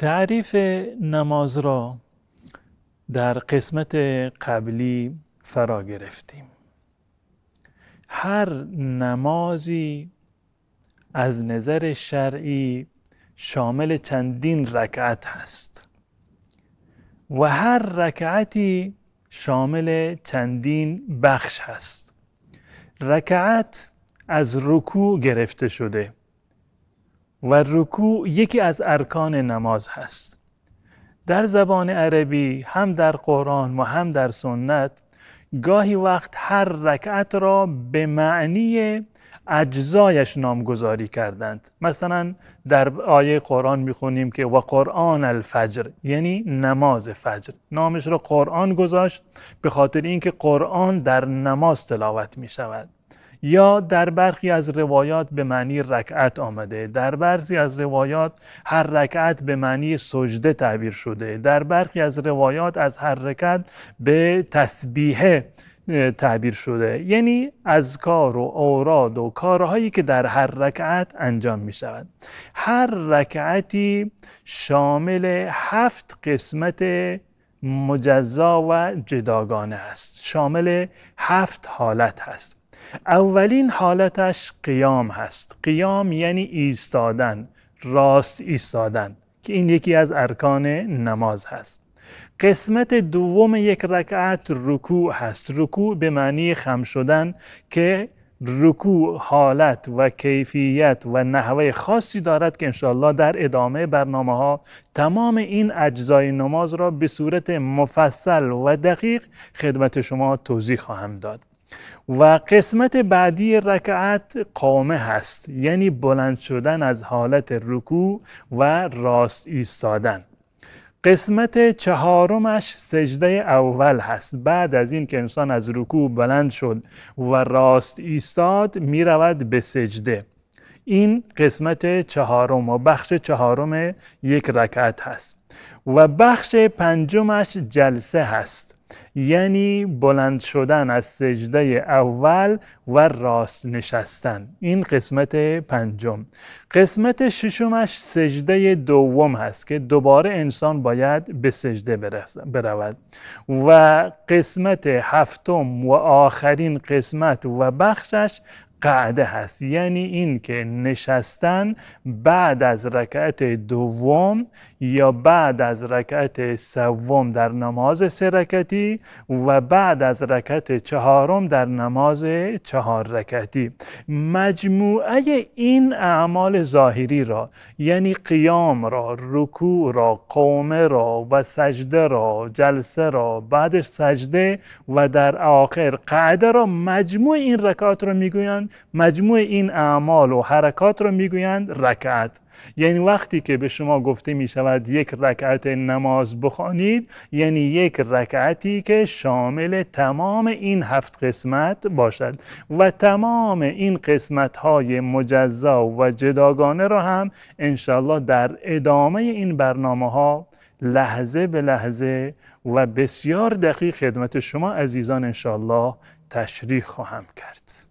تعریف نماز را در قسمت قبلی فرا گرفتیم. هر نمازی از نظر شرعی شامل چندین رکعت هست و هر رکعتی شامل چندین بخش هست. رکعت از رکوع گرفته شده و رکوع یکی از ارکان نماز هست. در زبان عربی هم در قرآن و هم در سنت گاهی وقت هر رکعت را به معنی اجزایش نامگذاری کردند. مثلا در آیه قرآن میخونیم که و قرآن الفجر، یعنی نماز فجر. نامش را قرآن گذاشت به خاطر اینکه قرآن در نماز تلاوت میشود. یا در برخی از روایات به معنی رکعت آمده، در برخی از روایات هر رکعت به معنی سجده تعبیر شده، در برخی از روایات از هر رکعت به تسبیحه تعبیر شده، یعنی اذکار و اوراد و کارهایی که در هر رکعت انجام می شود. هر رکعتی شامل 7 قسمت مجزا و جداگانه است، شامل 7 حالت هست. اولین حالتش قیام هست. قیام یعنی ایستادن، راست ایستادن، که این یکی از ارکان نماز هست. قسمت دوم یک رکعت رکوع هست. رکوع به معنی خم شدن که رکوع حالت و کیفیت و نحوه خاصی دارد که انشاءالله در ادامه برنامه ها تمام این اجزای نماز را به صورت مفصل و دقیق خدمت شما توضیح خواهم داد. و قسمت بعدی رکعت قامه هست، یعنی بلند شدن از حالت رکوع و راست ایستادن. قسمت چهارمش سجده اول هست. بعد از این که انسان از رکوع بلند شد و راست ایستاد می رود به سجده. این قسمت چهارم و بخش چهارم یک رکعت هست. و بخش پنجمش جلسه هست، یعنی بلند شدن از سجده اول و راست نشستن. این قسمت پنجم. قسمت ششمش سجده دوم هست که دوباره انسان باید به سجده برود. و قسمت هفتم و آخرین قسمت و بخشش قعده هست، یعنی این که نشستن بعد از رکعت دوم یا بعد از رکعت سوم در نماز 3 رکعتی و بعد از رکعت چهارم در نماز 4 رکعتی. مجموعه این اعمال ظاهری را، یعنی قیام را، رکوع را، قومه را و سجده را، جلسه را، بعدش سجده و در آخر قعده را، مجموع این رکعات را میگویند، مجموع این اعمال و حرکات را میگویند رکعت. یعنی وقتی که به شما گفته می شود یک رکعت نماز بخوانید، یعنی یک رکعتی که شامل تمام این 7 قسمت باشد و تمام این قسمت های مجزا و جداگانه را هم انشالله در ادامه این برنامه ها لحظه به لحظه و بسیار دقیق خدمت شما عزیزان انشالله تشریح خواهم کرد.